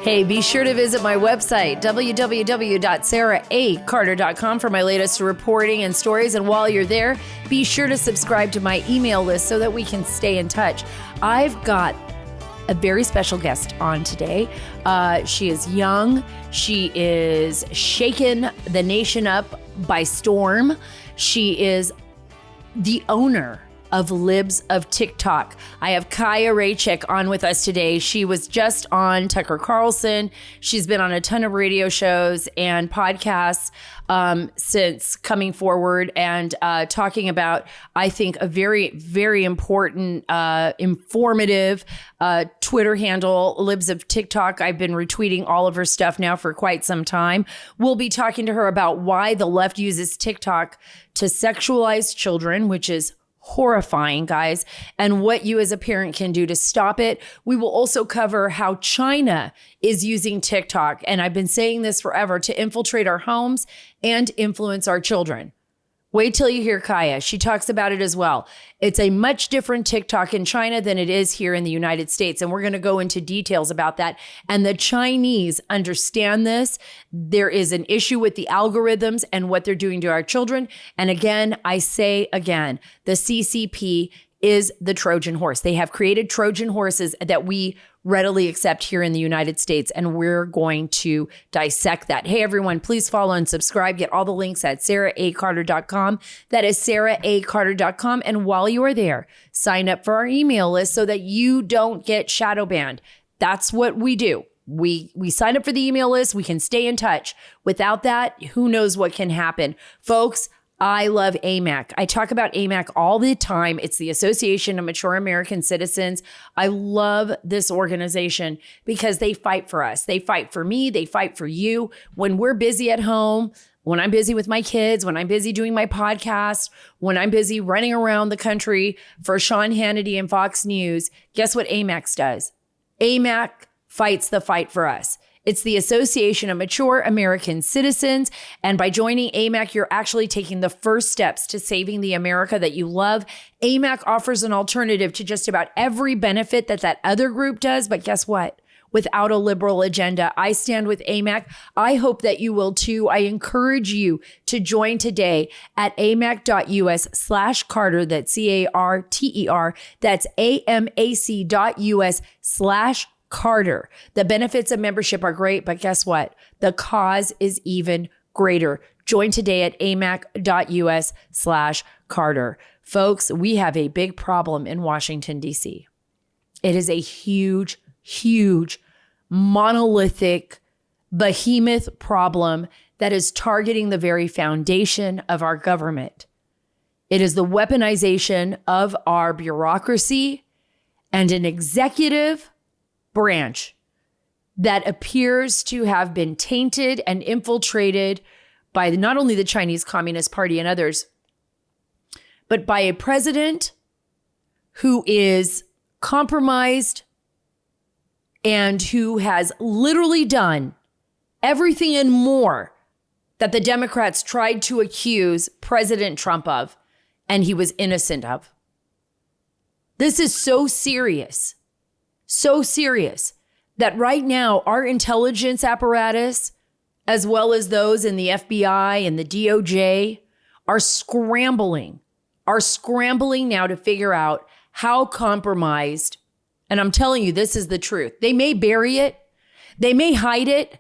Hey, be sure to visit my website, www.saracarter.com, for my latest reporting and stories. And while you're there, be sure to subscribe to my email list so that we can stay in touch. I've got a very special guest on today. She is young. She is shaking the nation up by storm. She is the owner of Libs of TikTok. I have Chaya Raichick on with us today. She was just on Tucker Carlson. She's been on a ton of radio shows and podcasts since coming forward and talking about, I think, a very, very important, informative Twitter handle, Libs of TikTok. I've been retweeting all of her stuff now for quite some time. We'll be talking to her about why the left uses TikTok to sexualize children, which is horrifying, guys, and what you as a parent can do to stop it. We will also cover how China is using TikTok, and I've been saying this forever, to infiltrate our homes and influence our children. Wait till you hear Chaya. She talks about it as well. It's a much different TikTok in China than it is here in the United States. And we're going to go into details about that. And the Chinese understand this. There is an issue with the algorithms and what they're doing to our children. And again, I say again, the CCP is the Trojan horse. They have created Trojan horses that we readily accept here in the United States, and we're going to dissect that. Hey, everyone, please follow and subscribe. Get all the links at saracarter.com. That is saracarter.com. And while you are there, sign up for our email list so that you don't get shadow banned. That's what we do. We sign up for the email list. We can stay in touch. Without that, who knows what can happen. Folks, I love AMAC. I talk about AMAC all the time. It's the Association of Mature American Citizens. I love this organization because they fight for us. They fight for me. They fight for you. When we're busy at home, when I'm busy with my kids, when I'm busy doing my podcast, when I'm busy running around the country for Sean Hannity and Fox News, guess what AMAC does? AMAC fights the fight for us. It's the Association of Mature American Citizens. And by joining AMAC, you're actually taking the first steps to saving the America that you love. AMAC offers an alternative to just about every benefit that other group does. But guess what? Without a liberal agenda. I stand with AMAC. I hope that you will too. I encourage you to join today at amac.us/Carter. That's CARTER. That's AMAC.us/Carter. The benefits of membership are great, but guess what? The cause is even greater. Join today at amac.us/Carter. Folks, we have a big problem in Washington, D.C. It is a huge, huge, monolithic, behemoth problem that is targeting the very foundation of our government. It is the weaponization of our bureaucracy and an executive branch that appears to have been tainted and infiltrated by not only the Chinese Communist Party and others, but by a president who is compromised and who has literally done everything and more that the Democrats tried to accuse President Trump of, and he was innocent of. This is so serious that right now our intelligence apparatus, as well as those in the FBI and the DOJ, are scrambling now to figure out how compromised, and I'm telling you, this is the truth. They may bury it. They may hide it.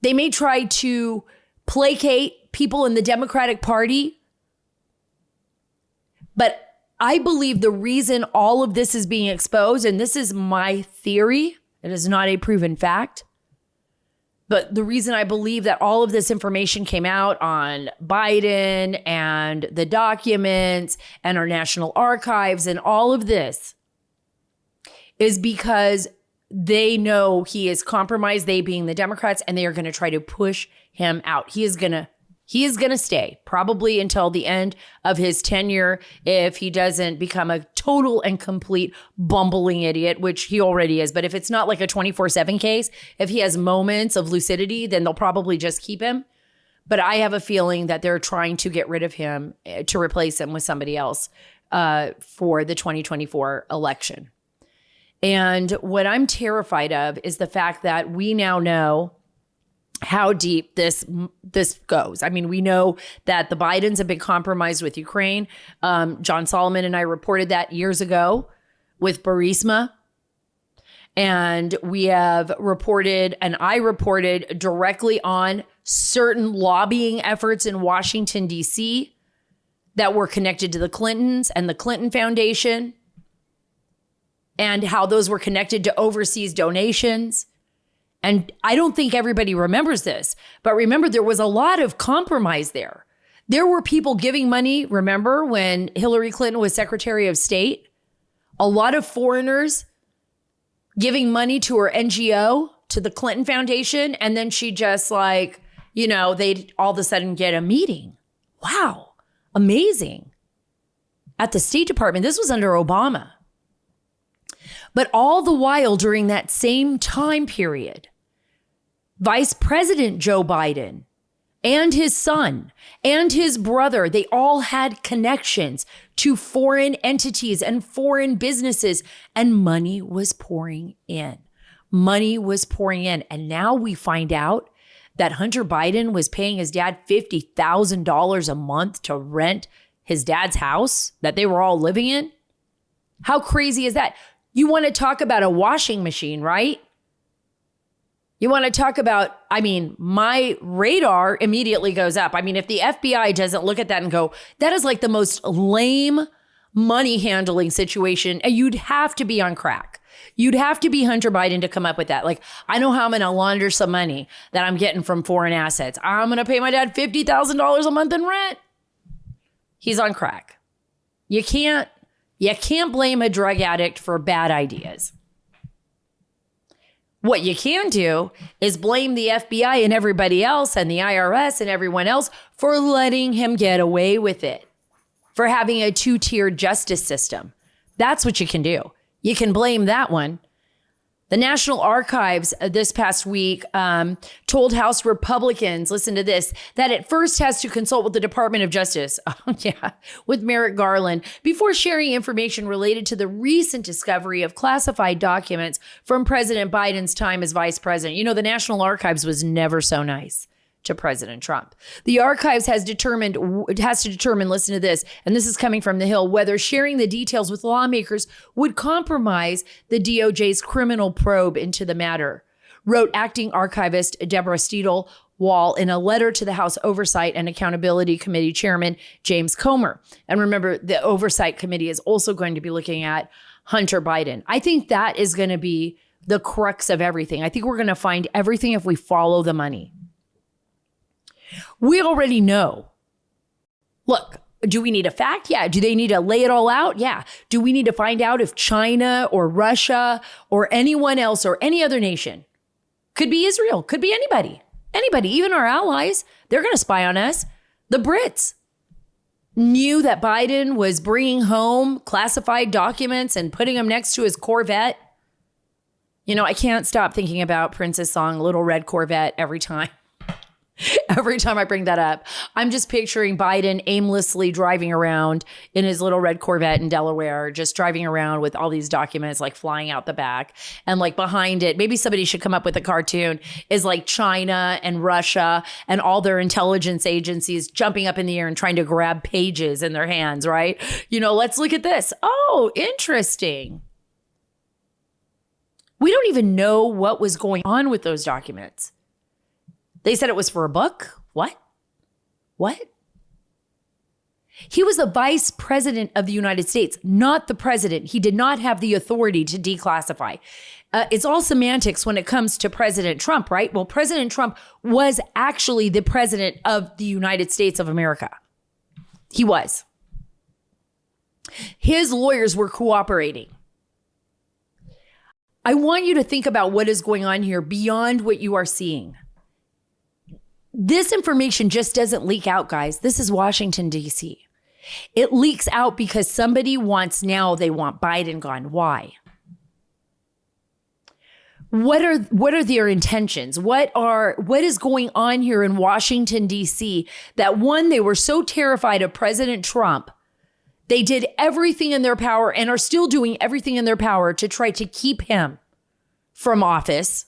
They may try to placate people in the Democratic Party. But I believe the reason all of this is being exposed, and this is my theory, it is not a proven fact, but the reason I believe that all of this information came out on Biden and the documents and our national archives and all of this is because they know he is compromised, they being the Democrats, and they are going to try to push him out. He is going to stay probably until the end of his tenure if he doesn't become a total and complete bumbling idiot, which he already is. But if it's not like a 24/7 case, if he has moments of lucidity, then they'll probably just keep him. But I have a feeling that they're trying to get rid of him to replace him with somebody else for the 2024 election. And what I'm terrified of is the fact that we now know how deep this goes. I mean, we know that the Bidens have been compromised with Ukraine. John Solomon and I reported that years ago with Burisma. And we have reported, and I reported directly on certain lobbying efforts in Washington, D.C. that were connected to the Clintons and the Clinton Foundation, and how those were connected to overseas donations. And I don't think everybody remembers this, but remember, there was a lot of compromise there. There were people giving money. Remember when Hillary Clinton was Secretary of State? A lot of foreigners giving money to her NGO, to the Clinton Foundation, and then she just they'd all of a sudden get a meeting. Wow, amazing. At the State Department, this was under Obama. But all the while during that same time period, Vice President Joe Biden and his son and his brother, they all had connections to foreign entities and foreign businesses, and money was pouring in. Money was pouring in. And now we find out that Hunter Biden was paying his dad $50,000 a month to rent his dad's house that they were all living in. How crazy is that? You want to talk about a washing machine, right? You want to talk about, my radar immediately goes up. If the FBI doesn't look at that and go, that is like the most lame money handling situation, and you'd have to be on crack. You'd have to be Hunter Biden to come up with that. I know how I'm going to launder some money that I'm getting from foreign assets. I'm going to pay my dad $50,000 a month in rent. He's on crack. You can't blame a drug addict for bad ideas. What you can do is blame the FBI and everybody else and the IRS and everyone else for letting him get away with it, for having a two-tiered justice system. That's what you can do. You can blame that one. The National Archives this past week told House Republicans, listen to this, that it first has to consult with the Department of Justice, with Merrick Garland, before sharing information related to the recent discovery of classified documents from President Biden's time as vice president. The National Archives was never so nice to President Trump. The archives has to determine, listen to this, and this is coming from the Hill, whether sharing the details with lawmakers would compromise the DOJ's criminal probe into the matter, wrote acting archivist Deborah Steedle Wall in a letter to the House Oversight and Accountability Committee Chairman James Comer. And remember, the Oversight Committee is also going to be looking at Hunter Biden. I think that is going to be the crux of everything. I think we're going to find everything if we follow the money. We already know. Look, do we need a fact? Yeah. Do they need to lay it all out? Yeah. Do we need to find out if China or Russia or anyone else or any other nation, could be Israel, could be anybody, even our allies, they're going to spy on us. The Brits knew that Biden was bringing home classified documents and putting them next to his Corvette. I can't stop thinking about Prince's song, Little Red Corvette, every time. Every time I bring that up, I'm just picturing Biden aimlessly driving around in his little red Corvette in Delaware, just driving around with all these documents flying out the back. And behind it, maybe somebody should come up with a cartoon, is China and Russia and all their intelligence agencies jumping up in the air and trying to grab pages in their hands, right? Let's look at this. Oh, interesting. We don't even know what was going on with those documents. They said it was for a book. What? He was the vice president of the United States, not the president. He did not have the authority to declassify. It's all semantics when it comes to President Trump, right? Well, President Trump was actually the president of the United States of America. He was. His lawyers were cooperating. I want you to think about what is going on here beyond what you are seeing. This information just doesn't leak out, guys. This is Washington, D.C. It leaks out because somebody they want Biden gone. Why? What are their intentions? What is going on here in Washington, D.C. that one, they were so terrified of President Trump, They did everything in their power and are still doing everything in their power to try to keep him from office.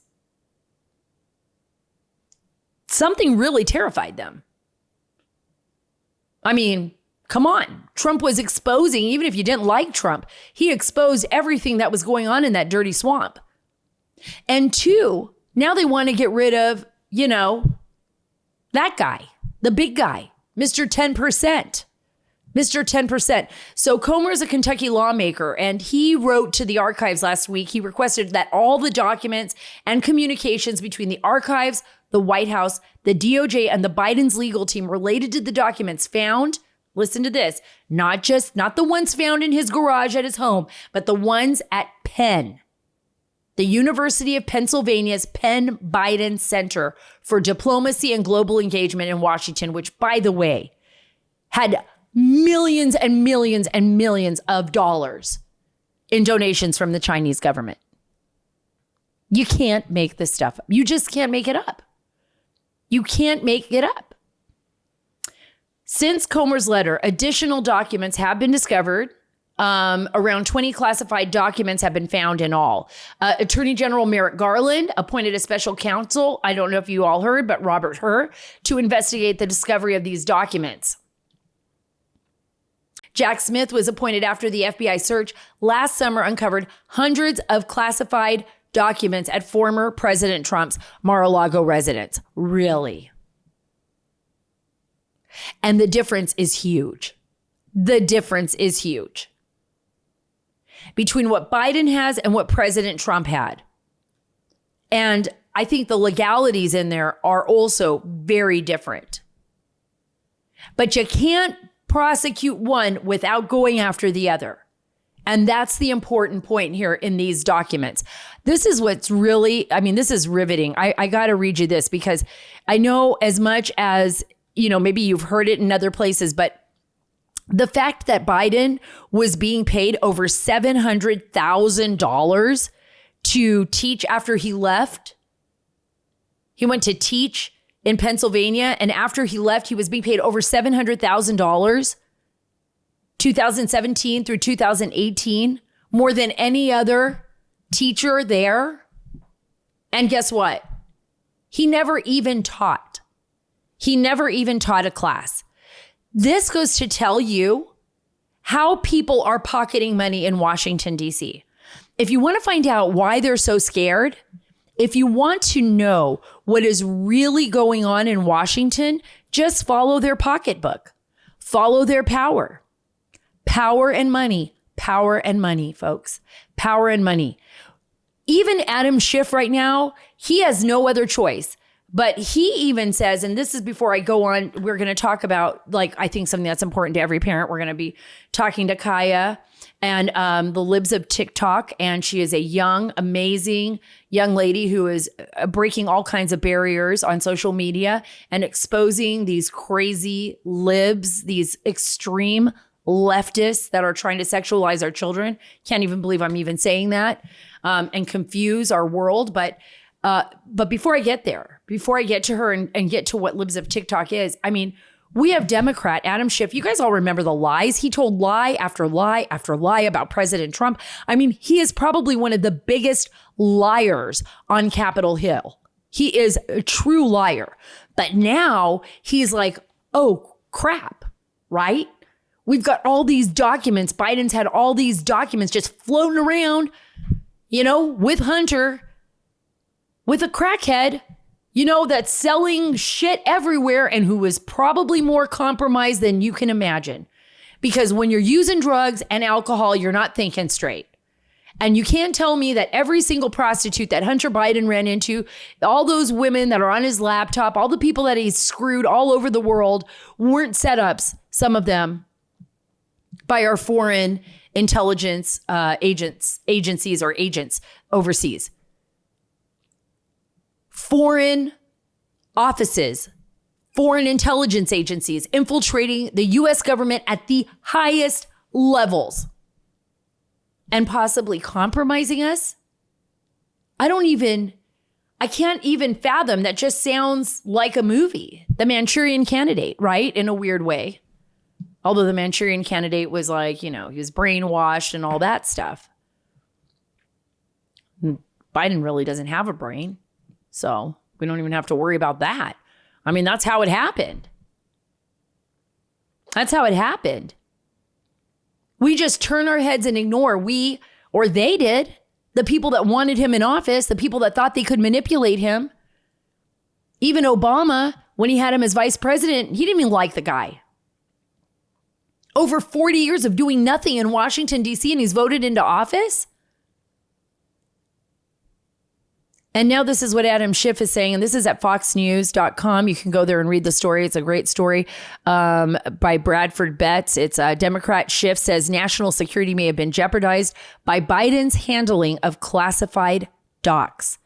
Something really terrified them. I mean, come on. Trump was exposing, even if you didn't like Trump, he exposed everything that was going on in that dirty swamp. And two, now they want to get rid of, that guy, the big guy, Mr. 10%. Mr. 10%. So Comer is a Kentucky lawmaker, and he wrote to the archives last week. He requested that all the documents and communications between the archives, the White House, the DOJ, and the Biden's legal team related to the documents found, listen to this, not the ones found in his garage at his home, but the ones at Penn, the University of Pennsylvania's Penn Biden Center for Diplomacy and Global Engagement in Washington, which, by the way, had millions and millions and millions of dollars in donations from the Chinese government. You can't make this stuff up. You just can't make it up. You can't make it up. Since Comer's letter, additional documents have been discovered. Around 20 classified documents have been found in all. Attorney General Merrick Garland appointed a special counsel, I don't know if you all heard, but Robert Hur, to investigate the discovery of these documents. Jack Smith was appointed after the FBI search last summer uncovered hundreds of classified documents at former President Trump's Mar-a-Lago residence. Really? And the difference is huge. The difference is huge between what Biden has and what President Trump had. And I think the legalities in there are also very different. But you can't prosecute one without going after the other. And that's the important point here in these documents. This is what's really, this is riveting. I got to read you this because I know as much as, maybe you've heard it in other places, but the fact that Biden was being paid over $700,000 to teach after he left, he went to teach in Pennsylvania, and after he left, he was being paid over $700,000, 2017 through 2018, more than any other teacher there. And guess what? He never even taught. He never even taught a class. This goes to tell you how people are pocketing money in Washington, D.C. If you want to find out why they're so scared, if you want to know what is really going on in Washington, just follow their pocketbook. Follow their power. Power and money. Power and money, folks. Power and money. Even Adam Schiff right now, he has no other choice. But he even says, and this is before I go on, we're going to talk about, I think something that's important to every parent. We're going to be talking to Chaya and the Libs of TikTok. And she is a young, amazing young lady who is breaking all kinds of barriers on social media and exposing these crazy libs, these extreme leftists that are trying to sexualize our children. Can't even believe I'm even saying that, and confuse our world. But before I get there, before I get to her and get to what Libs of TikTok is, we have Democrat Adam Schiff. You guys all remember the lies. He told lie after lie after lie about President Trump. He is probably one of the biggest liars on Capitol Hill. He is a true liar. But now he's like, oh, crap, right? We've got all these documents. Biden's had all these documents just floating around, with Hunter, with a crackhead, that's selling shit everywhere and who is probably more compromised than you can imagine. Because when you're using drugs and alcohol, you're not thinking straight. And you can't tell me that every single prostitute that Hunter Biden ran into, all those women that are on his laptop, all the people that he's screwed all over the world weren't setups, some of them, by our foreign intelligence agencies or agents overseas. Foreign offices, foreign intelligence agencies infiltrating the U.S. government at the highest levels and possibly compromising us. I can't even fathom. That just sounds like a movie. The Manchurian Candidate, right? In a weird way. Although the Manchurian Candidate was like, he was brainwashed and all that stuff. Biden really doesn't have a brain. So we don't even have to worry about that. I mean, that's how it happened. That's how it happened. We just turn our heads and ignore or they did, the people that wanted him in office, the people that thought they could manipulate him. Even Obama, when he had him as vice president, he didn't even like the guy. Over 40 years of doing nothing in Washington, D.C., and he's voted into office. And now this is what Adam Schiff is saying, and this is at foxnews.com. You can go there and read the story. It's a great story by Bradford Betts. It's Democrat Schiff says national security may have been jeopardized by Biden's handling of classified docs.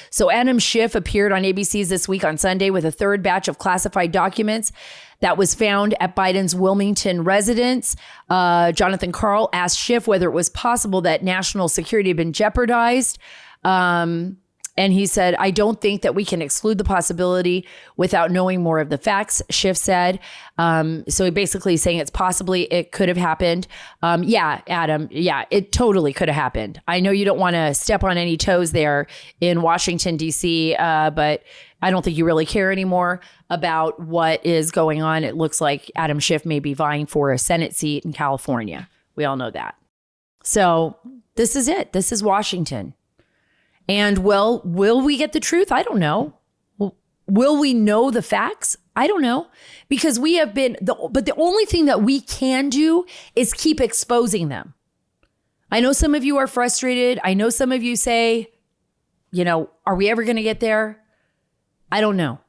So Adam Schiff appeared on ABC's This Week on Sunday with a third batch of classified documents that was found at Biden's Wilmington residence. Jonathan Karl asked Schiff whether it was possible that national security had been jeopardized. And he said, I don't think that we can exclude the possibility without knowing more of the facts, Schiff said. So he basically saying it could have happened. Yeah, Adam. Yeah, it totally could have happened. I know you don't want to step on any toes there in Washington, D.C., but I don't think you really care anymore about what is going on. It looks like Adam Schiff may be vying for a Senate seat in California. We all know that. So this is it. This is Washington. And well, will we get the truth? I don't know. Will we know the facts? I don't know. Because we have been, but the only thing that we can do is keep exposing them. I know some of you are frustrated. I know some of you say, are we ever going to get there? I don't know.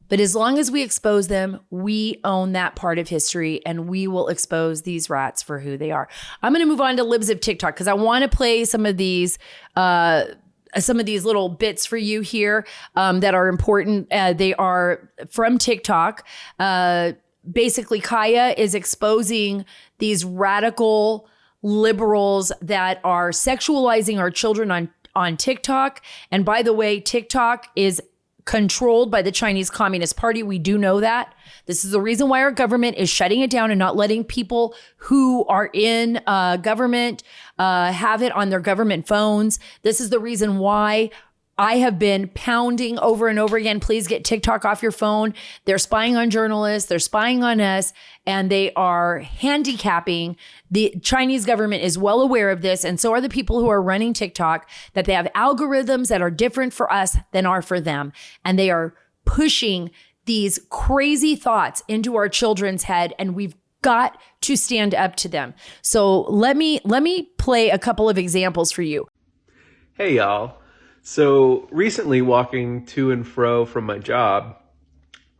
But as long as we expose them, we own that part of history and we will expose these rats for who they are. I'm going to move on to Libs of TikTok because I want to play some of these little bits for you here that are important. They are from TikTok. Basically, Chaya is exposing these radical liberals that are sexualizing our children on TikTok. And by the way, TikTok is controlled by the Chinese Communist Party. We do know that. This is the reason why our government is shutting it down and not letting people who are in government have it on their government phones. This is the reason why I have been pounding over and over again, please get TikTok off your phone. They're spying on journalists, they're spying on us, and they are handicapping. The Chinese government is well aware of this, and so are the people who are running TikTok, that they have algorithms that are different for us than are for them. And they are pushing these crazy thoughts into our children's head, and we've got to stand up to them. So let me play a couple of examples for you. Hey, y'all. So recently, walking to and fro from my job,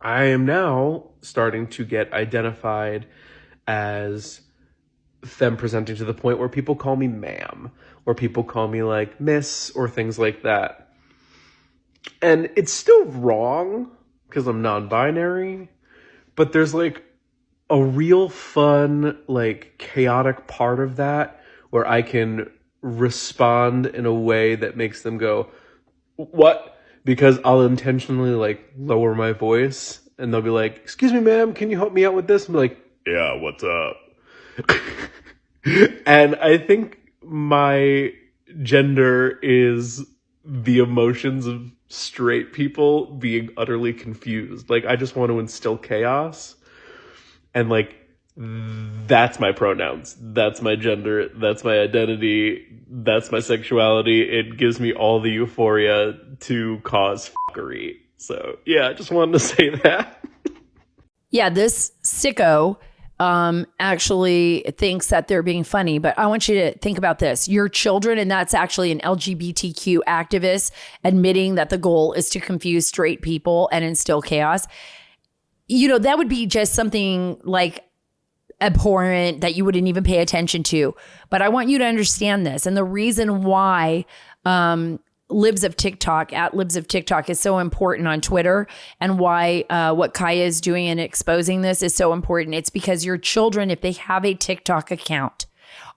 I am now starting to get identified as femme presenting to the point where people call me ma'am, or people call me like miss, or things like that. And it's still wrong because I'm non-binary, but there's like a real fun, like chaotic part of that where I can respond in a way that makes them go, what? Because I'll intentionally like lower my voice and they'll be like, excuse me, ma'am, can you help me out with this? I'm like, yeah, what's up? And I think my gender is the emotions of straight people being utterly confused. Like, I just want to instill chaos. And like, that's my pronouns. That's my gender. That's my identity. That's my sexuality. It gives me all the euphoria to cause fuckery. So yeah, I just wanted to say that. Yeah, this sicko actually thinks that they're being funny, but I want you to think about this. Your children, and that's actually an LGBTQ activist admitting that the goal is to confuse straight people and instill chaos. That would be just something like abhorrent that you wouldn't even pay attention to. But I want you to understand this. And the reason why Libs of TikTok, at Libs of TikTok, is so important on Twitter, and why what Chaya is doing in exposing this is so important. It's because your children, if they have a TikTok account,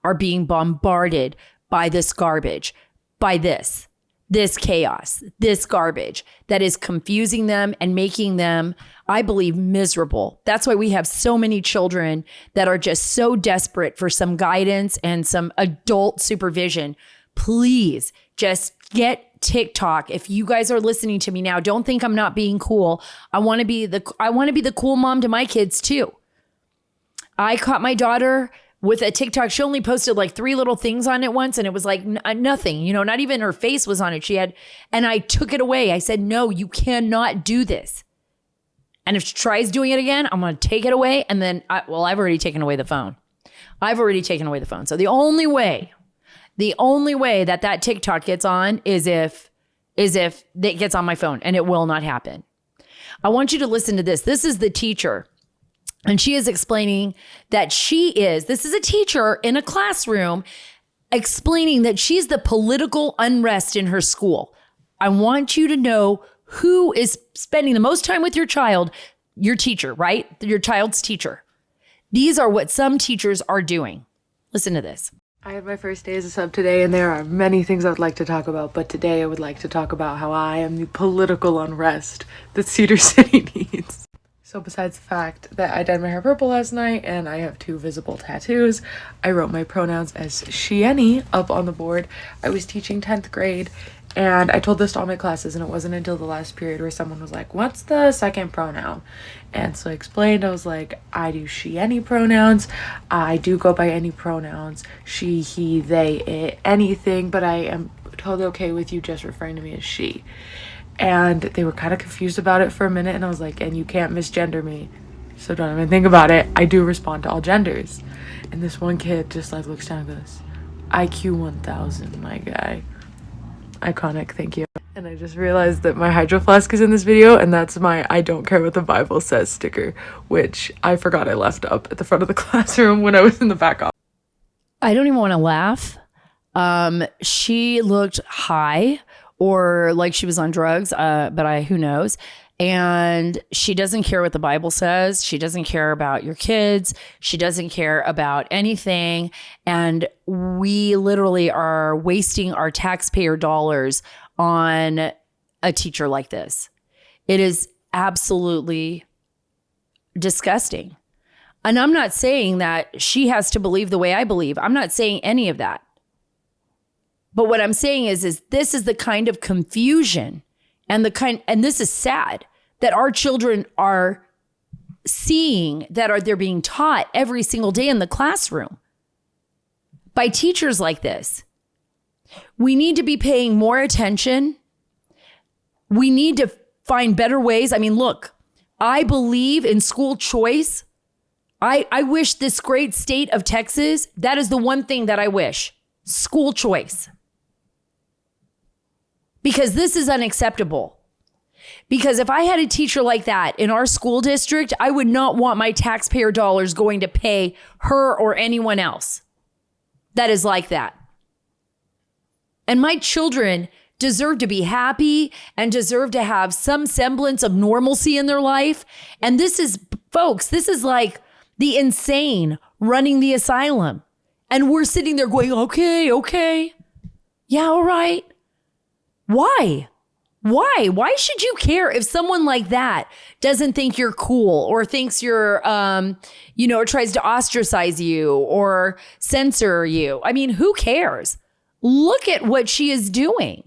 are being bombarded by this garbage, by this. this chaos, this garbage that is confusing them and making them, I believe, miserable. That's why we have so many children that are just so desperate for some guidance and some adult supervision. Please just get TikTok. If you guys are listening to me now, don't think I'm not being cool. I want to be the cool mom to my kids too. I caught my daughter with a TikTok. She only posted like 3 little things on it once, and it was like nothing, not even her face was on it. And I took it away. I said, no, you cannot do this. And if she tries doing it again, I'm going to take it away. And then, I've already taken away the phone. So the only way that TikTok gets on is if it gets on my phone, and it will not happen. I want you to listen to this. This is the teacher. And she is explaining that this is a teacher in a classroom explaining that she's the political unrest in her school. I want you to know who is spending the most time with your child, your teacher, right? Your child's teacher. These are what some teachers are doing. Listen to this. I had my first day as a sub today, and there are many things I would like to talk about, but today I would like to talk about how I am the political unrest that Cedar City needs. So besides the fact that I dyed my hair purple last night and I have 2 visible tattoos, I wrote my pronouns as she, any up on the board. I was teaching 10th grade, and I told this to all my classes, and it wasn't until the last period where someone was like, what's the second pronoun? And so I explained, I was like, I do she, any pronouns. I do go by any pronouns, she, he, they, it, anything, but I am totally okay with you just referring to me as she. And they were kind of confused about it for a minute, and I was like, and you can't misgender me, so don't even think about it. I do respond to all genders. And this one kid just like looks down and goes, IQ 1000, my guy. Iconic, thank you. And I just realized that my hydro flask is in this video, and that's my I don't care what the Bible says sticker, which I forgot I left up at the front of the classroom when I was in the back office. I don't even want to laugh. She looked high, or like she was on drugs, but who knows? And she doesn't care what the Bible says. She doesn't care about your kids. She doesn't care about anything. And we literally are wasting our taxpayer dollars on a teacher like this. It is absolutely disgusting. And I'm not saying that she has to believe the way I believe. I'm not saying any of that. But what I'm saying is this is the kind of confusion and this is sad that our children are seeing, they're being taught every single day in the classroom by teachers like this. We need to be paying more attention. We need to find better ways. I mean, look, I believe in school choice. I wish this great state of Texas, that is the one thing that I wish, school choice. Because this is unacceptable. Because if I had a teacher like that in our school district, I would not want my taxpayer dollars going to pay her or anyone else that is like that. And my children deserve to be happy and deserve to have some semblance of normalcy in their life. And this is, folks, this is like the insane running the asylum. And we're sitting there going, okay. Yeah, all right. Why? Why should you care if someone like that doesn't think you're cool or thinks you're, or tries to ostracize you or censor you? I mean, who cares? Look at what she is doing.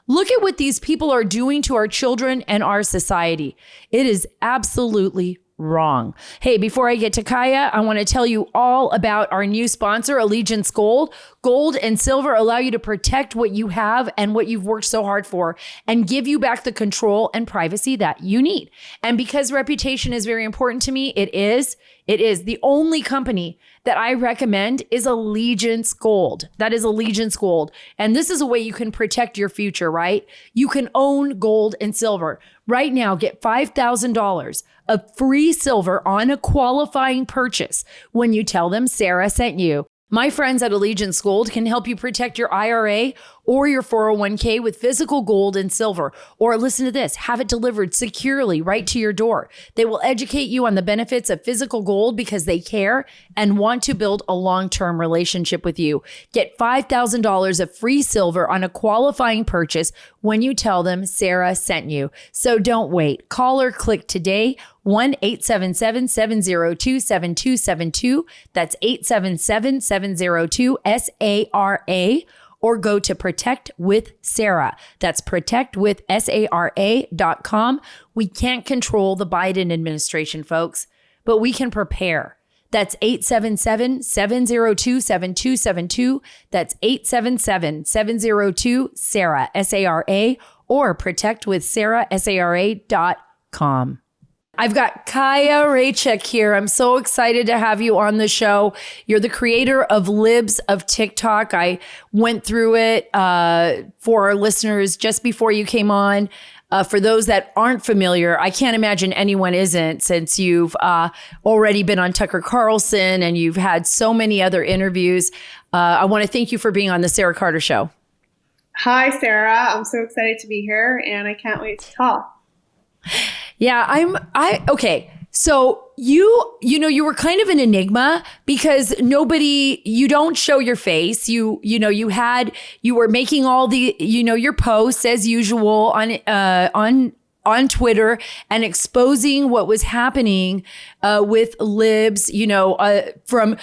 Look at what these people are doing to our children and our society. It is absolutely wrong. Hey, before I get to Chaya, I want to tell you all about our new sponsor, Allegiance Gold. Gold and silver allow you to protect what you have and what you've worked so hard for and give you back the control and privacy that you need. And because reputation is very important to me, it is the only company that I recommend is Allegiance Gold. That is Allegiance Gold. And this is a way you can protect your future, right? You can own gold and silver. Right now, get $5,000 of free silver on a qualifying purchase when you tell them Sara sent you My friends at Allegiance Gold can help you protect your IRA or your 401k with physical gold and silver. Or listen to this, have it delivered securely right to your door. They will educate you on the benefits of physical gold because they care and want to build a long-term relationship with you. Get $5,000 of free silver on a qualifying purchase when you tell them Sara sent you. So don't wait. Call or click today. 1-877-702-7272. That's 877-702-SARA. Or go to Protect with Sara. That's protectwithsara.com. We can't control the Biden administration, folks, but we can prepare. That's 877-702-7272. That's 877-702-SARA, S-A-R-A, or protectwithsara.com. I've got Chaya Raichick here. I'm so excited to have you on the show. You're the creator of Libs of TikTok. I went through it for our listeners just before you came on. For those that aren't familiar, I can't imagine anyone isn't, since you've already been on Tucker Carlson and you've had so many other interviews. I want to thank you for being on the Sara Carter Show. Hi, Sara. I'm so excited to be here and I can't wait to talk. Yeah, okay. So you were kind of an enigma because you don't show your face. You were making all the, your posts as usual on Twitter and exposing what was happening with Libs, from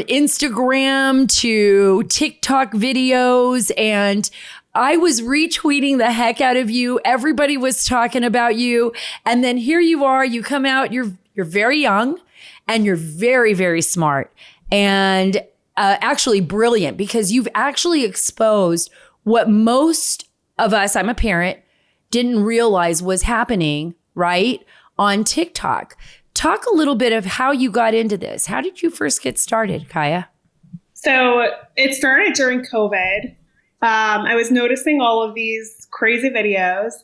Instagram to TikTok videos. And I was retweeting the heck out of you. Everybody was talking about you. And then here you are, you come out, you're very young and you're very, very smart and actually brilliant, because you've actually exposed what most of us, I'm a parent, didn't realize was happening, right, on TikTok. Talk a little bit of how you got into this. How did you first get started, Chaya? So it started during COVID. I was noticing all of these crazy videos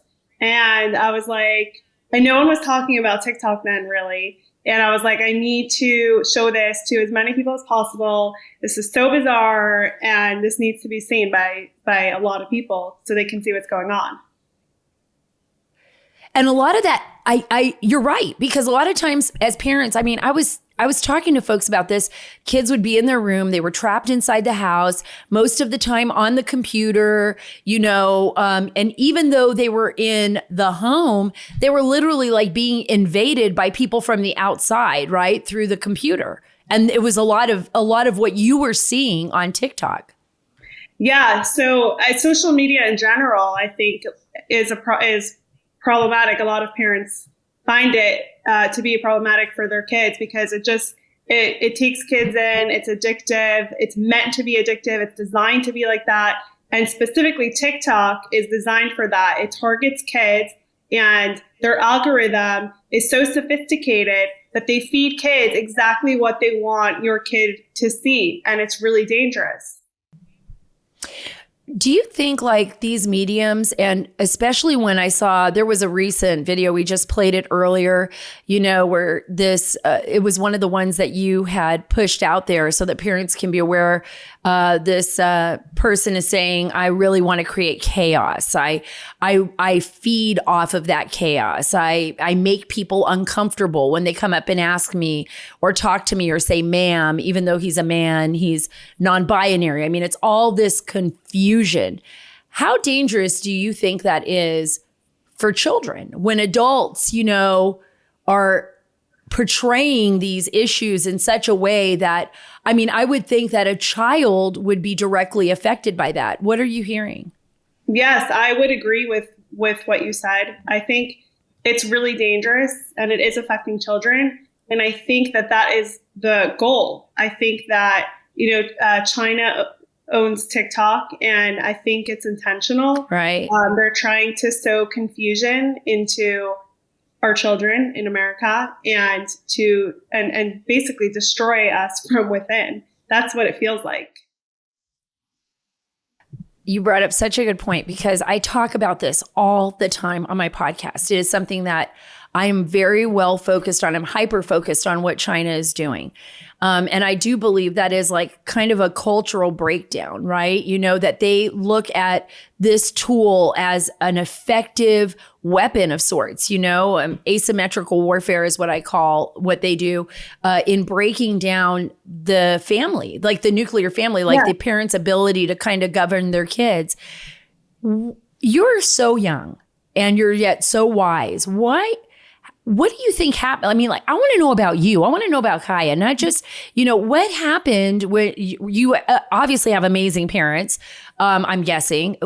and I was like, and no one was talking about TikTok then really. And I was like, I need to show this to as many people as possible. This is so bizarre and this needs to be seen by a lot of people so they can see what's going on. And a lot of that, you're right, because a lot of times as parents, I mean, I was talking to folks about this. Kids would be in their room. They were trapped inside the house, most of the time on the computer, and even though they were in the home, they were literally like being invaded by people from the outside, right, through the computer. And it was a lot of what you were seeing on TikTok. Yeah. So social media in general, I think is problematic. A lot of parents find it to be problematic for their kids because it takes kids in. It's addictive. It's meant to be addictive. It's designed to be like that. And specifically TikTok is designed for that. It targets kids and their algorithm is so sophisticated that they feed kids exactly what they want your kid to see. And it's really dangerous. Do you think like these mediums, and especially when I saw there was a recent video, we just played it earlier, where this, it was one of the ones that you had pushed out there so that parents can be aware. This person is saying, I really want to create chaos. I feed off of that chaos. I make people uncomfortable when they come up and ask me or talk to me or say, ma'am, even though he's a man, he's non-binary. I mean, it's all this confusion. How dangerous do you think that is for children when adults, are portraying these issues in such a way that, I mean, I would think that a child would be directly affected by that. What are you hearing? Yes, I would agree with what you said. I think it's really dangerous and it is affecting children. And I think that is the goal. I think that, China owns TikTok and I think it's intentional. Right. They're trying to sow confusion into our children in America and basically destroy us from within. That's what it feels like. You brought up such a good point because I talk about this all the time on my podcast. It is something that I am very well focused on, I'm hyper focused on what China is doing. And I do believe that is like kind of a cultural breakdown, right? You know, that they look at this tool as an effective weapon of sorts, you know, asymmetrical warfare is what I call what they do in breaking down the family, like the nuclear family, like the parents' ability to kind of govern their kids. You're so young and you're yet so wise. What do you think happened? I mean, like, I want to know about you. I want to know about Chaya, not just, you know, what happened when you obviously have amazing parents, I'm guessing.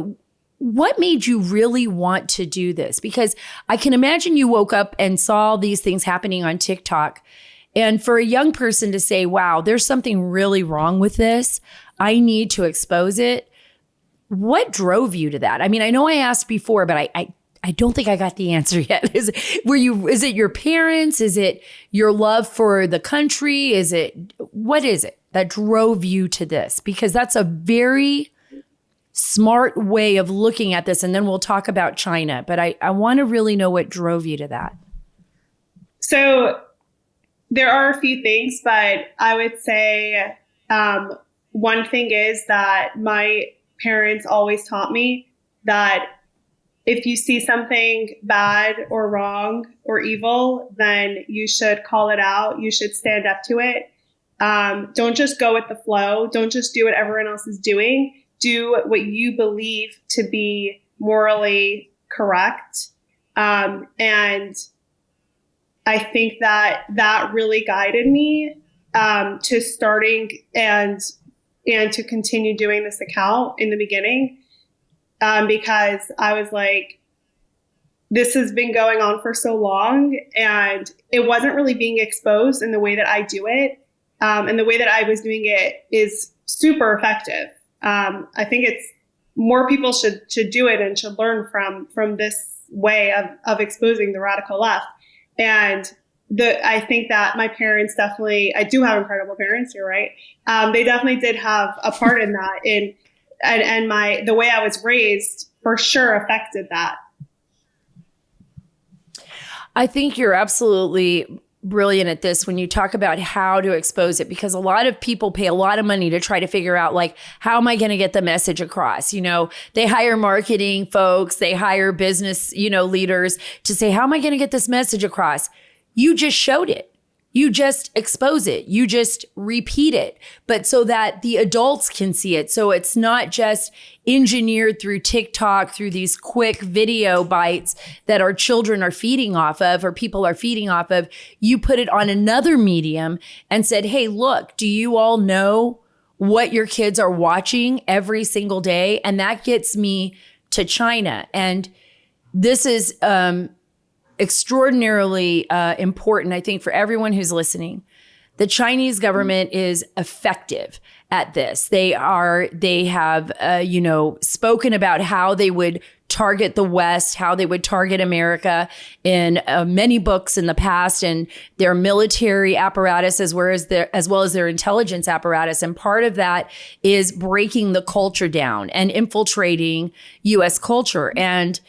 What made you really want to do this? Because I can imagine you woke up and saw these things happening on TikTok. And for a young person to say, wow, there's something really wrong with this, I need to expose it. What drove you to that? I mean, I know I asked before, but I don't think I got the answer yet. Is it your parents? Is it your love for the country? What is it that drove you to this? Because that's a very smart way of looking at this. And then we'll talk about China. But I want to really know what drove you to that. So there are a few things, but I would say one thing is that my parents always taught me that if you see something bad or wrong or evil, then you should call it out. You should stand up to it. Don't just go with the flow. Don't just do what everyone else is doing. Do what you believe to be morally correct. And I think that really guided me to starting and to continue doing this account in the beginning. Because I was like, this has been going on for so long and it wasn't really being exposed in the way that I do it. And the way that I was doing it is super effective. I think it's more people should do it and should learn from this way of exposing the radical left. And I think that my parents definitely, I do have incredible parents, you're right. They definitely did have a part in that. And the way I was raised for sure affected that. I think you're absolutely brilliant at this when you talk about how to expose it, because a lot of people pay a lot of money to try to figure out, like, how am I going to get the message across? You know, they hire marketing folks, they hire business, you know, leaders to say, how am I going to get this message across? You just showed it. You just expose it. You just repeat it, but so that the adults can see it. So it's not just engineered through TikTok, through these quick video bites that our children are feeding off of or people are feeding off of. You put it on another medium and said, hey, look, do you all know what your kids are watching every single day? And that gets me to China. And this is, extraordinarily important, I think, for everyone who's listening. The Chinese government is effective at this. They have, spoken about how they would target the West, how they would target America in many books in the past, and their military apparatus as well as their intelligence apparatus. And part of that is breaking the culture down and infiltrating U.S. culture. And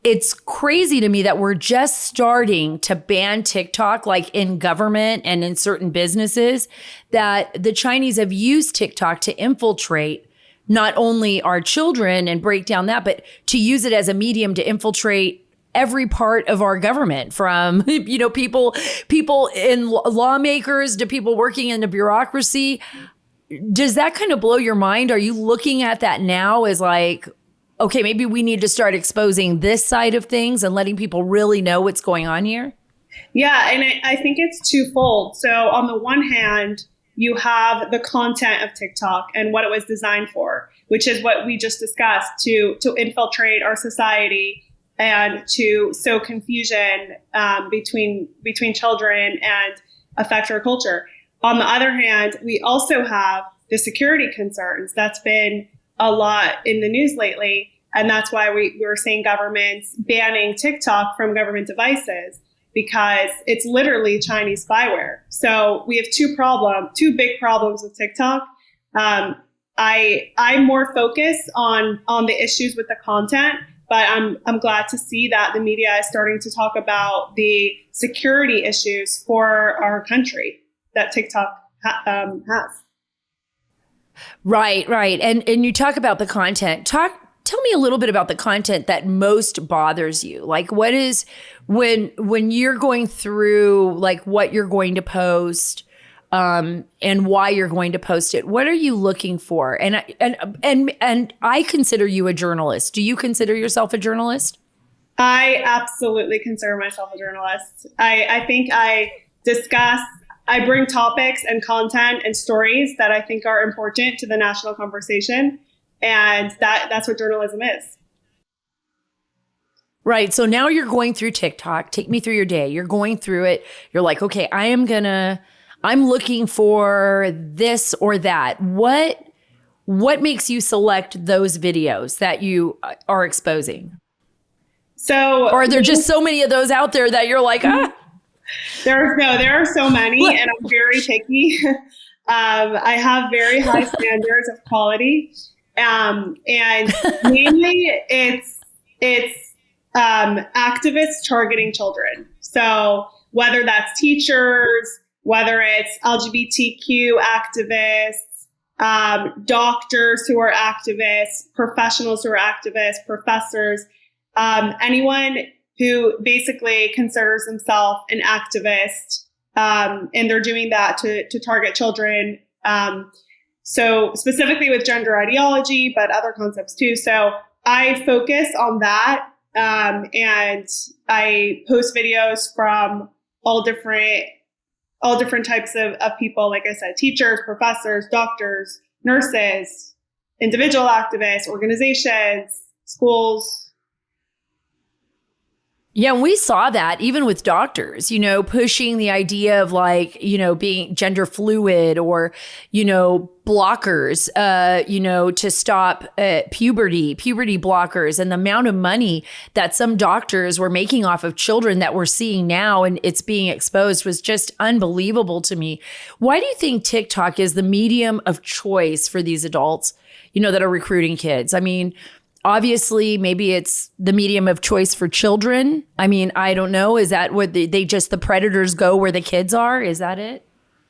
it's crazy to me that we're just starting to ban TikTok, like in government and in certain businesses, that the Chinese have used TikTok to infiltrate not only our children and break down that, but to use it as a medium to infiltrate every part of our government, from, you know, people in lawmakers to people working in the bureaucracy. Does that kind of blow your mind? Are you looking at that now as like, okay, maybe we need to start exposing this side of things and letting people really know what's going on here? Yeah, and I think it's twofold. So on the one hand, you have the content of TikTok and what it was designed for, which is what we just discussed, to infiltrate our society and to sow confusion between children and affect our culture. On the other hand, we also have the security concerns. That's been a lot in the news lately. And that's why we were seeing governments banning TikTok from government devices, because it's literally Chinese spyware. So we have two big problems with TikTok. I'm more focused on the issues with the content, But I'm glad to see that the media is starting to talk about the security issues for our country that TikTok has. Right. And you talk about the content. Tell me a little bit about the content that most bothers you. Like, what is when you're going through like what you're going to post, and why you're going to post it. What are you looking for? And I consider you a journalist. Do you consider yourself a journalist? I absolutely consider myself a journalist. I think I bring topics and content and stories that I think are important to the national conversation. And that's what journalism is. Right. So now you're going through TikTok. Take me through your day. You're going through it. You're like, okay, I'm looking for this or that. What makes you select those videos that you are exposing? So, or are there just so many of those out there that you're like, there are so many, and I'm very picky. I have very high standards of quality. And mainly it's activists targeting children. So whether that's teachers, whether it's LGBTQ activists, doctors who are activists, professionals who are activists, professors, anyone who basically considers themselves an activist, and they're doing that to target children. So specifically with gender ideology, but other concepts too. So I focus on that, and I post videos from all different types of people. Like I said, teachers, professors, doctors, nurses, individual activists, organizations, schools. Yeah, and we saw that even with doctors, pushing the idea of like, being gender fluid or, blockers, to stop puberty blockers, and the amount of money that some doctors were making off of children that we're seeing now and it's being exposed was just unbelievable to me. Why do you think TikTok is the medium of choice for these adults, that are recruiting kids? I mean, obviously, maybe it's the medium of choice for children. I mean, I don't know. Is that what the predators go where the kids are? Is that it?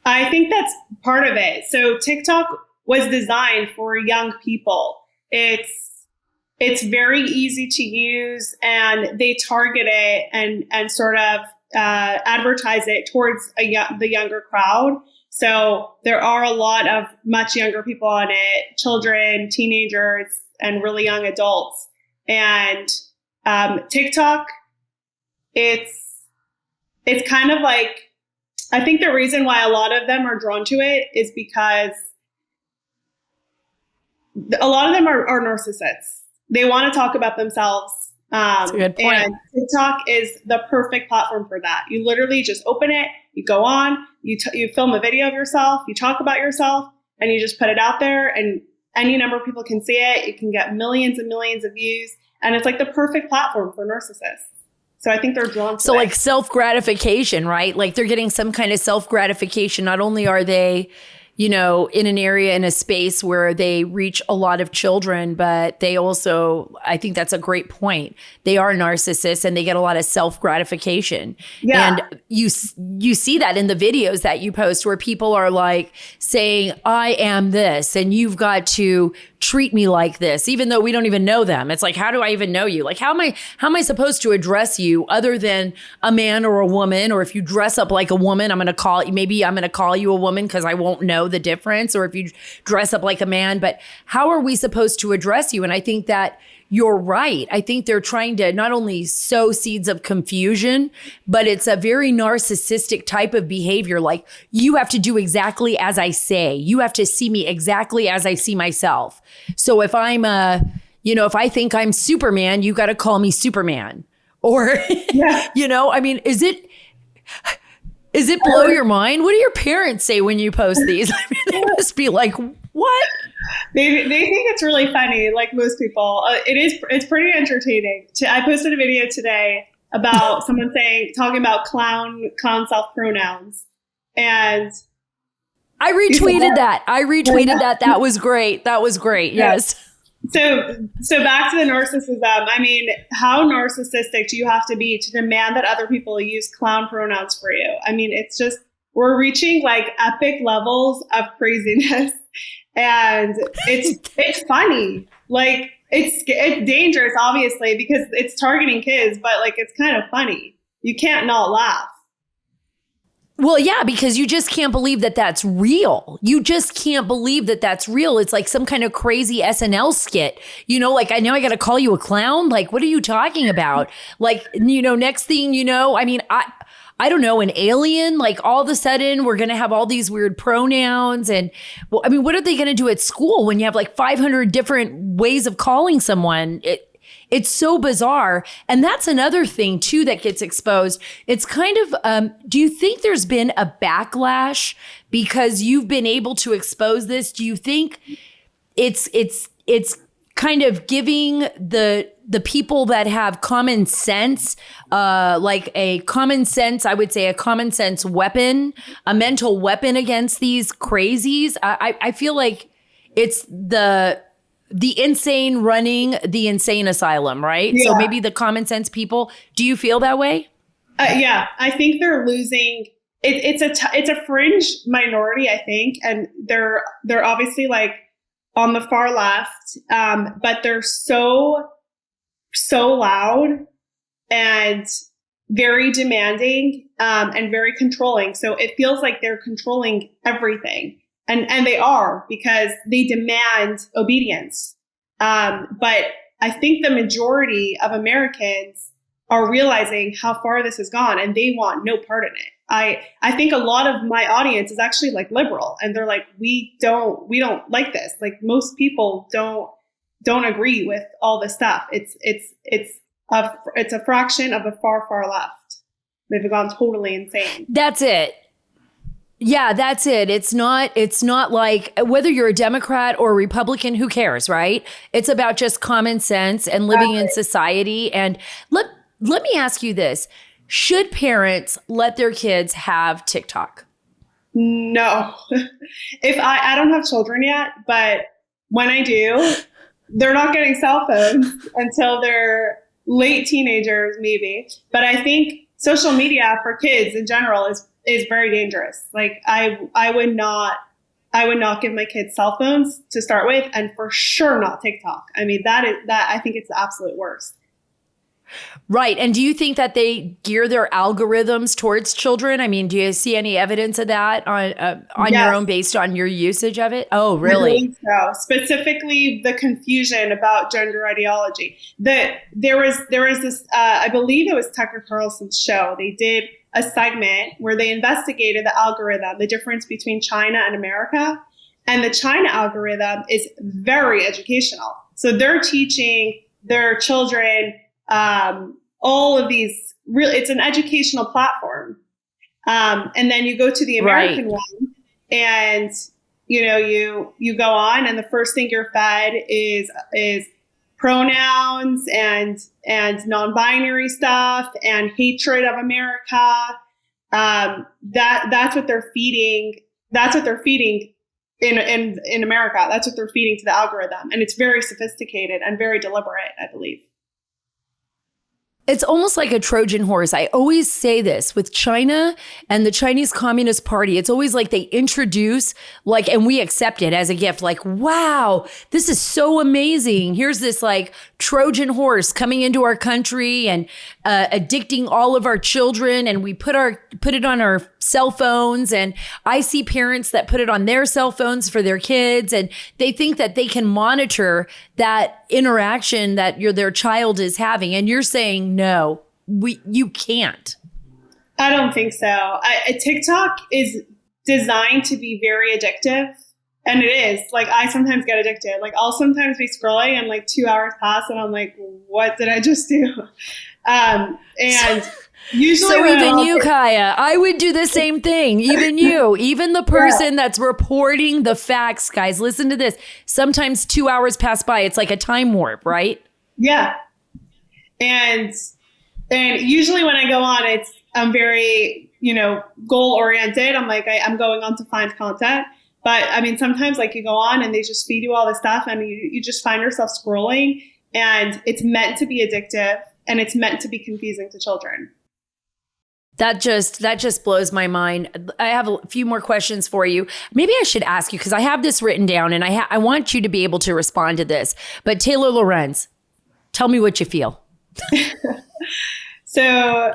I think that's part of it. So TikTok was designed for young people. It's very easy to use, and they target it and sort of advertise it towards the younger crowd. So there are a lot of much younger people on it, children, teenagers, and really young adults. And TikTok, it's kind of like, I think the reason why a lot of them are drawn to it is because a lot of them are narcissists. They want to talk about themselves. That's a good point. And TikTok is the perfect platform for that. You literally just open it, you go on, you film a video of yourself, you talk about yourself, and you just put it out there, and any number of people can see it. You can get millions and millions of views, and it's like the perfect platform for narcissists. So I think they're drawn to So like self-gratification, right? Like they're getting some kind of self-gratification. Not only are they, in an area, in a space where they reach a lot of children, but they also, I think that's a great point. They are narcissists and they get a lot of self-gratification. Yeah. And you see that in the videos that you post where people are like saying, I am this, and you've got to treat me like this, even though we don't even know them. It's like, how do I even know you? Like, how am I supposed to address you other than a man or a woman? Or if you dress up like a woman, I'm going to call you a woman because I won't know the difference. Or if you dress up like a man, but how are we supposed to address you? And I think that you're right. I think they're trying to not only sow seeds of confusion, but it's a very narcissistic type of behavior. Like, you have to do exactly as I say. You have to see me exactly as I see myself. So if I'm if I think I'm Superman, you got to call me Superman. Or, yeah. I mean, is it blow your mind? What do your parents say when you post these? I mean, they must be like, what? They think it's really funny, like most people. It's pretty entertaining. I posted a video today about someone talking about clown self-pronouns. And I retweeted that. That was great. Yes. So back to the narcissism. I mean, how narcissistic do you have to be to demand that other people use clown pronouns for you? I mean, it's just, we're reaching like epic levels of craziness, and it's funny. Like it's dangerous, obviously, because it's targeting kids, but like it's kind of funny. You can't not laugh. Well, yeah, because you just can't believe that that's real. You just can't believe that that's real. It's like some kind of crazy SNL skit. You know, like, I know I got to call you a clown. Like, what are you talking about? Like, you know, next thing you know, I mean, I don't know, an alien, like all of a sudden we're going to have all these weird pronouns. And well, I mean, what are they going to do at school when you have like 500 different ways of calling someone? It's so bizarre. And that's another thing, too, that gets exposed. It's kind of, do you think there's been a backlash because you've been able to expose this? Do you think it's kind of giving the people that have common sense, like a common sense, I would say a common sense weapon, a mental weapon against these crazies? I feel like it's the insane running the insane asylum, right? Yeah. So maybe the common sense people. Do you feel that way? Yeah, I think they're losing. It's a fringe minority, I think, and they're obviously like on the far left, but they're so loud and very demanding, and very controlling. So it feels like they're controlling everything. And they are, because they demand obedience. But I think the majority of Americans are realizing how far this has gone, and they want no part in it. I think a lot of my audience is actually like liberal, and they're like, we don't like this. Like most people don't agree with all this stuff. It's a fraction of the far left. They've gone totally insane. That's it. Yeah, that's it. It's not like whether you're a Democrat or a Republican, who cares, right? It's about just common sense and living in society. And let me ask you this. Should parents let their kids have TikTok? No. If I don't have children yet, but when I do, they're not getting cell phones until they're late teenagers, maybe. But I think social media for kids in general is very dangerous. Like I would not give my kids cell phones to start with, and for sure not TikTok. I mean, that I think it's the absolute worst. Right. And do you think that they gear their algorithms towards children? I mean, do you see any evidence of that on Yes. your own based on your usage of it? Oh, really? I believe so. Specifically, the confusion about gender ideology. There was this. I believe it was Tucker Carlson's show. They did a segment where they investigated the algorithm, the difference between China and America. And the China algorithm is very educational. So they're teaching their children all of these it's an educational platform. And then you go to the American one, and you go on, and the first thing you're fed is pronouns and non-binary stuff and hatred of America. That's what they're feeding. That's what they're feeding in America. That's what they're feeding to the algorithm, and it's very sophisticated and very deliberate, I believe. It's almost like a Trojan horse. I always say this with China and the Chinese Communist Party. It's always like they introduce and we accept it as a gift. Like, wow, this is so amazing. Here's this like Trojan horse coming into our country and addicting all of our children. And we put it on our cell phones. And I see parents that put it on their cell phones for their kids. And they think that they can monitor that interaction that their child is having. And you're saying, no, you can't. I don't think so. TikTok is designed to be very addictive. And it is. Like, I sometimes get addicted. Like, I'll sometimes be scrolling and like 2 hours pass and I'm like, what did I just do? And usually, so even you, Chaya, I would do the same thing. Even you, even the person that's reporting the facts, guys, listen to this. Sometimes 2 hours pass by. It's like a time warp, right? Yeah. And usually when I go on, I'm very, goal oriented. I'm like, I'm going on to find content. But I mean, sometimes like you go on and they just feed you all this stuff and you just find yourself scrolling, and it's meant to be addictive and it's meant to be confusing to children. That just blows my mind. I have a few more questions for you. Maybe I should ask you, because I have this written down and I want you to be able to respond to this. But Taylor Lorenz, tell me what you feel. So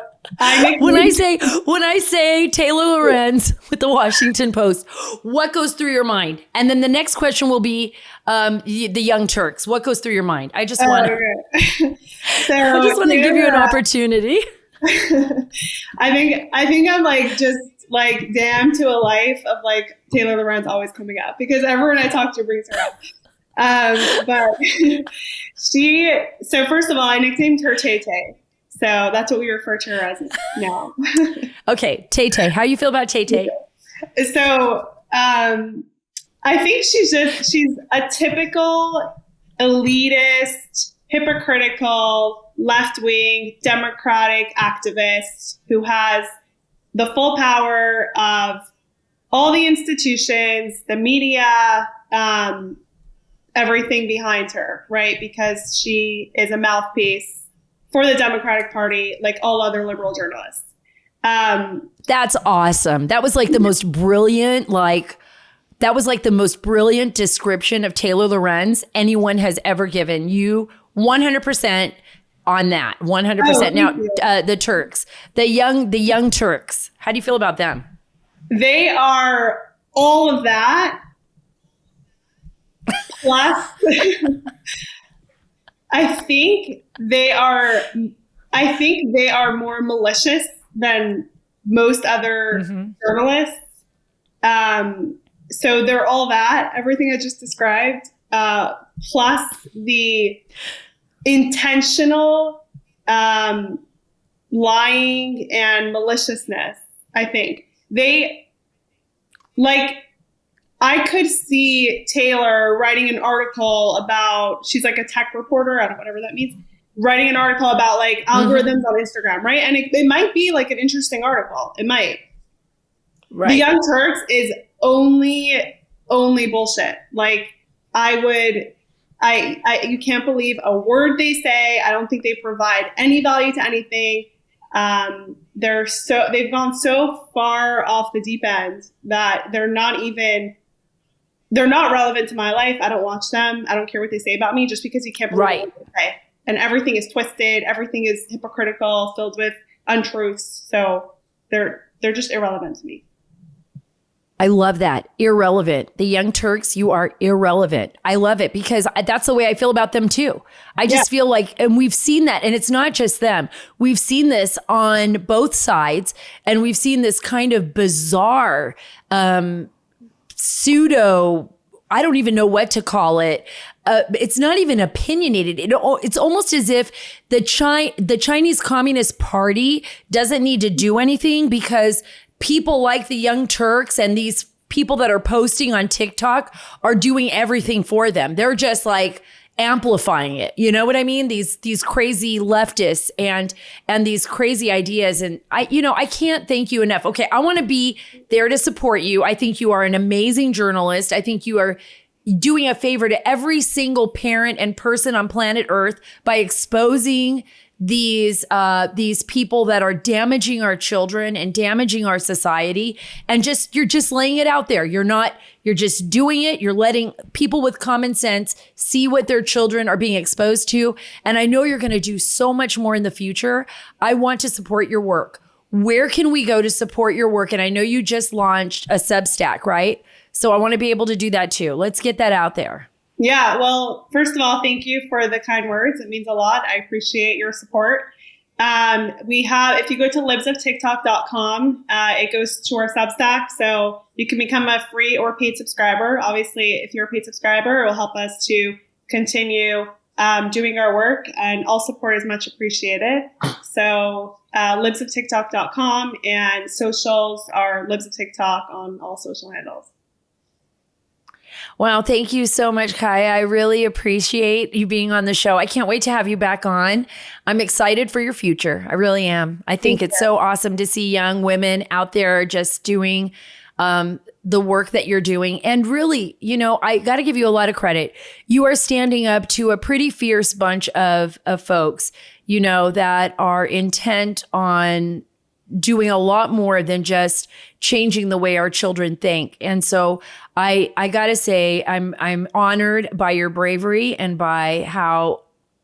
when I say Taylor Lorenz with the Washington Post, what goes through your mind? And then the next question will be the Young Turks. What goes through your mind? I just want to give you an opportunity. I think I'm like just like damned to a life of like Taylor Lorenz always coming up, because everyone I talk to brings her up. But so first of all, I nicknamed her Tay Tay. So that's what we refer to her as now. Okay, Tay Tay. How you feel about Tay Tay? So I think she's a typical elitist, hypocritical, left-wing, democratic activist who has the full power of all the institutions, the media, everything behind her, right? Because she is a mouthpiece for the Democratic Party, like all other liberal journalists. That's awesome. That was like the most brilliant, description of Taylor Lorenz anyone has ever given. You 100% on that. 100%. Now, the Turks, the young Turks. How do you feel about them? They are all of that. Plus, I think they are more malicious than most other journalists. So they're all that, everything I just described, plus the intentional lying and maliciousness. I think I could see Taylor writing an article about, she's like a tech reporter, I don't know, whatever that means, writing an article about like algorithms on Instagram, right? And it might be like an interesting article. It might. Right. The Young Turks is only bullshit. Like you can't believe a word they say. I don't think they provide any value to anything. They've gone so far off the deep end that they're not relevant to my life. I don't watch them. I don't care what they say about me, just because you can't believe what they say. And everything is twisted. Everything is hypocritical, filled with untruths. So they're just irrelevant to me. I love that. Irrelevant. The Young Turks, you are irrelevant. I love it, because that's the way I feel about them too. I just feel like, and we've seen that, and it's not just them. We've seen this on both sides, and we've seen this kind of bizarre, pseudo, I don't even know what to call it. It's not even opinionated. It's almost as if the Chinese Communist Party doesn't need to do anything, because people like the Young Turks and these people that are posting on TikTok are doing everything for them. They're just like amplifying it. You know what I mean? These crazy leftists and these crazy ideas. And I can't thank you enough. Okay, I want to be there to support you. I think you are an amazing journalist. I think you are doing a favor to every single parent and person on planet Earth by exposing these people that are damaging our children and damaging our society. And you're just laying it out there. You're just doing it. You're letting people with common sense see what their children are being exposed to. And I know you're going to do so much more in the future. I want to support your work. Where can we go to support your work? And I know you just launched a Substack, right? So I want to be able to do that too. Let's get that out there. Yeah, well, first of all, thank you for the kind words. It means a lot. I appreciate your support. If you go to libsoftiktok.com, it goes to our Substack. So you can become a free or paid subscriber. Obviously, if you're a paid subscriber, it will help us to continue doing our work, and all support is much appreciated. So libsoftiktok.com, and socials are Libs of TikTok on all social handles. Wow. Thank you so much, Chaya. I really appreciate you being on the show. I can't wait to have you back on. I'm excited for your future. I really am. I think it's so awesome to see young women out there just doing the the work that you're doing. And really, I got to give you a lot of credit. You are standing up to a pretty fierce bunch of folks, that are intent on doing a lot more than just changing the way our children think. And so I got to say, I'm honored by your bravery and by how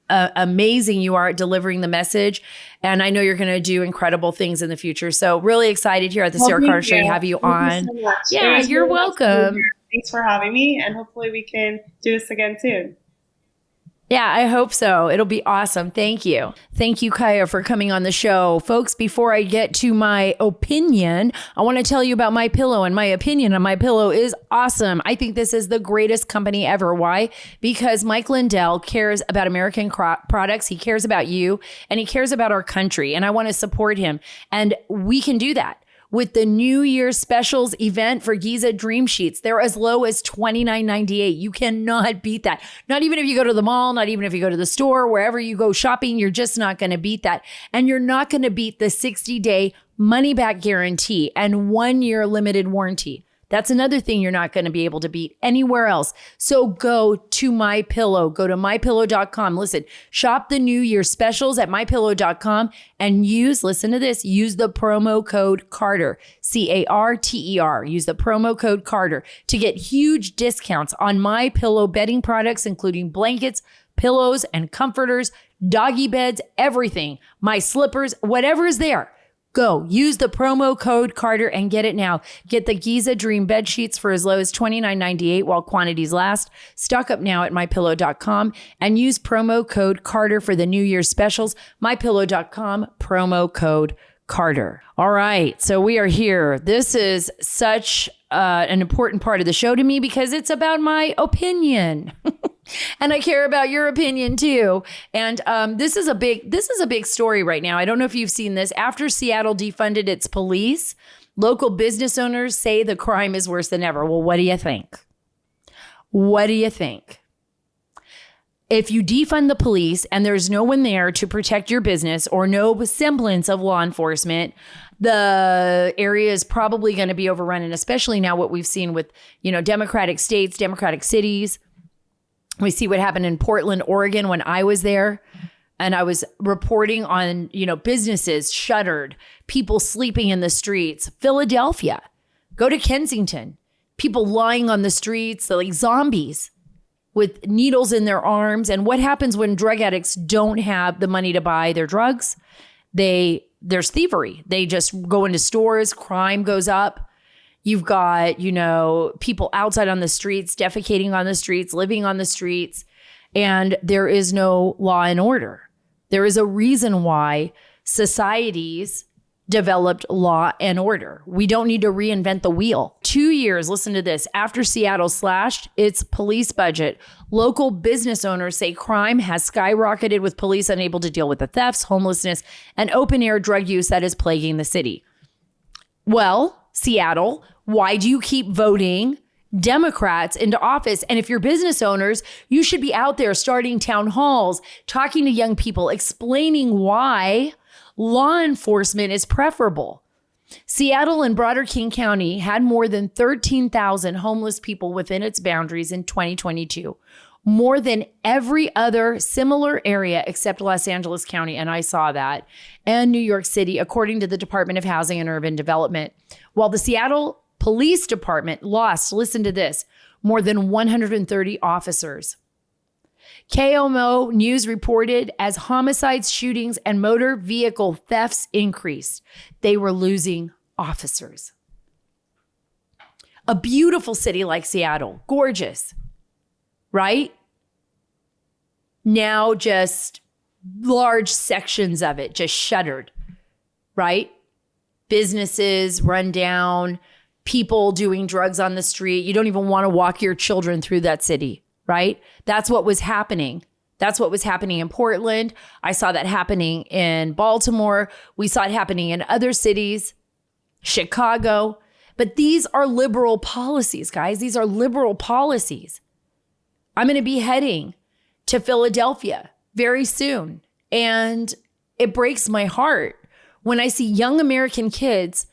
amazing you are at delivering the message. And I know you're going to do incredible things in the future. So really excited here at the Sara Carter Show to have you on. Thank you so much. Yeah, you're welcome. Thanks for having me. And hopefully we can do this again soon. Yeah, I hope so. It'll be awesome. Thank you. Thank you, Chaya, for coming on the show. Folks, before I get to my opinion, I want to tell you about My Pillow, and my opinion on My Pillow is awesome. I think this is the greatest company ever. Why? Because Mike Lindell cares about American products. He cares about you, and he cares about our country, and I want to support him. And we can do that with the New Year's specials event for Giza Dream Sheets. They're as low as $29.98. You cannot beat that. Not even if you go to the mall, not even if you go to the store, wherever you go shopping, you're just not going to beat that. And you're not going to beat the 60-day money-back guarantee and 1-year limited warranty. That's another thing you're not going to be able to beat anywhere else. So go to My Pillow. Go to mypillow.com. Listen, shop the New Year specials at mypillow.com and listen to this, use the promo code Carter, CARTER. Use the promo code Carter to get huge discounts on My Pillow bedding products, including blankets, pillows, and comforters, doggy beds, everything. My slippers, whatever is there. Go use the promo code Carter and get it now. Get the Giza Dream bed sheets for as low as $29.98 while quantities last. Stock up now at mypillow.com and use promo code Carter for the New Year's specials. Mypillow.com, promo code Carter. All right, so we are here. This is such an important part of the show to me because it's about my opinion. And I care about your opinion too. And this is a big story right now. I don't know if you've seen this. After Seattle defunded its police, local business owners say the crime is worse than ever. Well, what do you think? What do you think? If you defund the police and there's no one there to protect your business or no semblance of law enforcement, the area is probably going to be overrun. And especially now what we've seen with, Democratic states, Democratic cities. We see what happened in Portland, Oregon when I was there. And I was reporting on, businesses shuttered, people sleeping in the streets. Philadelphia, go to Kensington, people lying on the streets like zombies with needles in their arms. And what happens when drug addicts don't have the money to buy their drugs? There's thievery. They just go into stores, crime goes up. You've got, people outside on the streets, defecating on the streets, living on the streets, and there is no law and order. There is a reason why societies developed law and order. We don't need to reinvent the wheel. 2 years, listen to this, after Seattle slashed its police budget, local business owners say crime has skyrocketed with police unable to deal with the thefts, homelessness, and open-air drug use that is plaguing the city. Well, Seattle, why do you keep voting Democrats into office? And if you're business owners, you should be out there starting town halls, talking to young people, explaining why law enforcement is preferable. Seattle and broader King County had more than 13,000 homeless people within its boundaries in 2022, more than every other similar area except Los Angeles County, and I saw that, and New York City, according to the Department of Housing and Urban Development. While the Seattle Police Department lost, listen to this, more than 130 officers. KOMO News reported as homicides, shootings, and motor vehicle thefts increased, they were losing officers. A beautiful city like Seattle, gorgeous, right? Now just large sections of it just shuttered, right? Businesses run down, people doing drugs on the street. You don't even want to walk your children through that city, right? That's what was happening. That's what was happening in Portland. I saw that happening in Baltimore. We saw it happening in other cities, Chicago. But these are liberal policies, guys. These are liberal policies. I'm going to be heading to Philadelphia very soon. And it breaks my heart when I see young American kids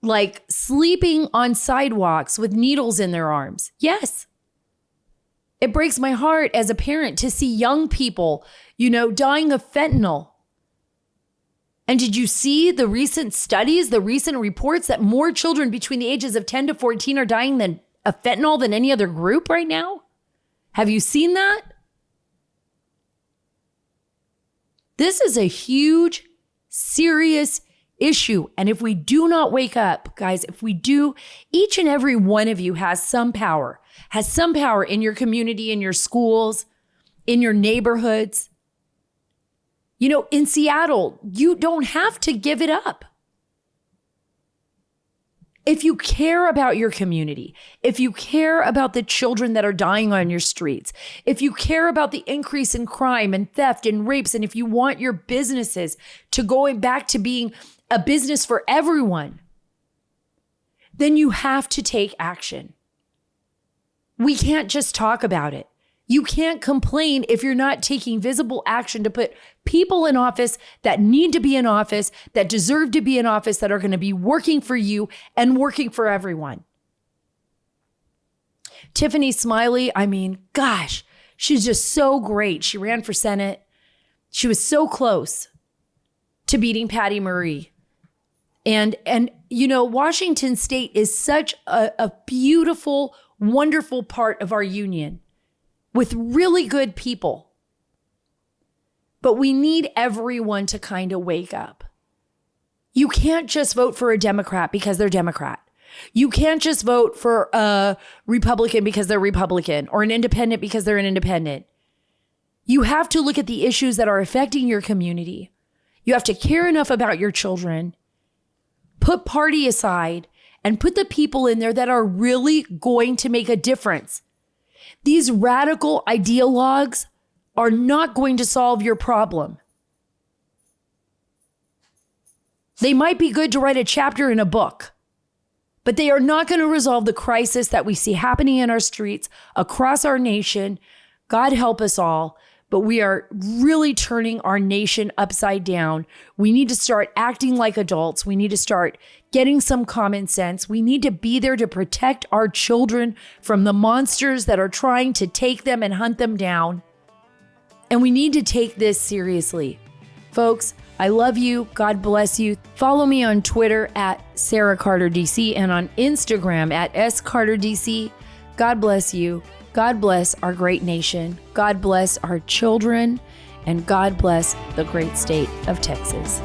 like sleeping on sidewalks with needles in their arms. Yes. It breaks my heart as a parent to see young people, dying of fentanyl. And did you see the recent studies, the recent reports that more children between the ages of 10 to 14 are dying of fentanyl than any other group right now? Have you seen that? This is a huge, serious issue. And if we do not wake up, guys, each and every one of you has some power in your community, in your schools, in your neighborhoods. In Seattle, you don't have to give it up. If you care about your community, if you care about the children that are dying on your streets, if you care about the increase in crime and theft and rapes, and if you want your businesses to go back to being a business for everyone, then you have to take action. We can't just talk about it. You can't complain if you're not taking visible action to put people in office that need to be in office, that deserve to be in office, that are going to be working for you and working for everyone. Tiffany Smiley, gosh, she's just so great. She ran for Senate. She was so close to beating Patty Murray. And Washington State is such a beautiful, wonderful part of our union with really good people. But we need everyone to kind of wake up. You can't just vote for a Democrat because they're Democrat. You can't just vote for a Republican because they're Republican, or an independent because they're an independent. You have to look at the issues that are affecting your community. You have to care enough about your children, put party aside, and put the people in there that are really going to make a difference. These radical ideologues are not going to solve your problem. They might be good to write a chapter in a book, but they are not going to resolve the crisis that we see happening in our streets across our nation. God help us all, but we are really turning our nation upside down. We need to start acting like adults. We need to start getting some common sense. We need to be there to protect our children from the monsters that are trying to take them and hunt them down. And we need to take this seriously. Folks, I love you. God bless you. Follow me on Twitter at Sara Carter DC and on Instagram at SCarterDC. God bless you. God bless our great nation. God bless our children. And God bless the great state of Texas.